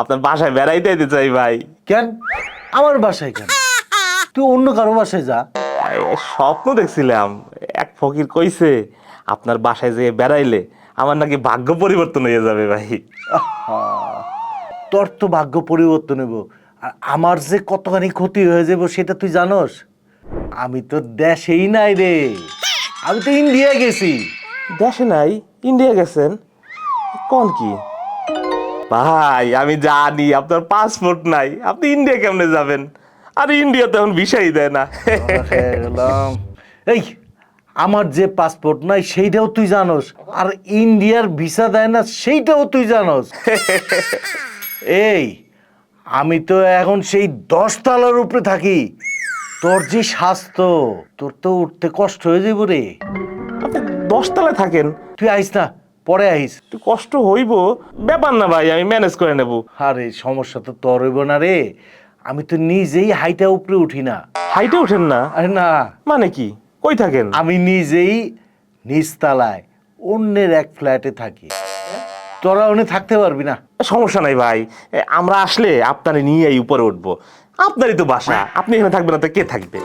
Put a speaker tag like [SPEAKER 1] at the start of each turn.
[SPEAKER 1] আপনার বাসায় বেড়াইতে যেতে চাই ভাই।
[SPEAKER 2] কেন আমার বাসায় কেন? তুই অন্য কারো বাসায় যা।
[SPEAKER 1] স্বপ্ন দেখছিলাম, এক ফকির কইছে আপনার বাসায় যেয়ে বেড়াইলে আমার নাকি ভাগ্য পরিবর্তন হয়ে যাবে ভাই।
[SPEAKER 2] আহা, তোর তো ভাগ্য পরিবর্তন হইব, আর আমার যে কতখানি ক্ষতি হয়ে যাব সেটা তুই জানোস? আমি তো দেশেই নাই রে, আমি তো ইন্ডিয়া গেছি।
[SPEAKER 1] দেশে নাই, ইন্ডিয়া গেছেন? কোন কি ভাই, আমি জানি আপনার পাসপোর্ট নাই, আপনি ইন্ডিয়া কেমনে যাবেন? আর ইন্ডিয়া তো এখন ভিসাই দেয় না।
[SPEAKER 2] ধরা খেয়ে গেলাম। এই, আমার যে পাসপোর্ট নাই সেইটাও তুই জানোস, আর ইন্ডিয়ার ভিসা দেয় না সেইটাও তুই জানোস। এই, আমি তো এখন সেই 10 তলার উপরে থাকি। তোর যে স্বাস্থ্য, তোর তো উঠতে কষ্ট হয়ে যাবো রে।
[SPEAKER 1] আপনি 10 তলায় থাকেন?
[SPEAKER 2] তুই আইস না, পরে আইস।
[SPEAKER 1] একটু কষ্ট হইব, ব্যাপার না ভাই, আমি ম্যানেজ করে নেব।
[SPEAKER 2] আরে সমস্যা তো তোর হইব না রে, আমি তো নিজেই হাইটা উপরে উঠি না।
[SPEAKER 1] হাইটে ওঠেন না?
[SPEAKER 2] আরে না,
[SPEAKER 1] মানে কি, কই থাকেন?
[SPEAKER 2] আমি নিজেই নিচতলায় অন্যের এক ফ্ল্যাটে থাকি। তোরা ওখানে থাকতে পারবি না।
[SPEAKER 1] সমস্যা নাই ভাই, আমরা আসলে আপনারে নিয়েই উপরে উঠবো। আপনারই তো বাসা, আপনি এখানে থাকবেন না তো কে থাকবে?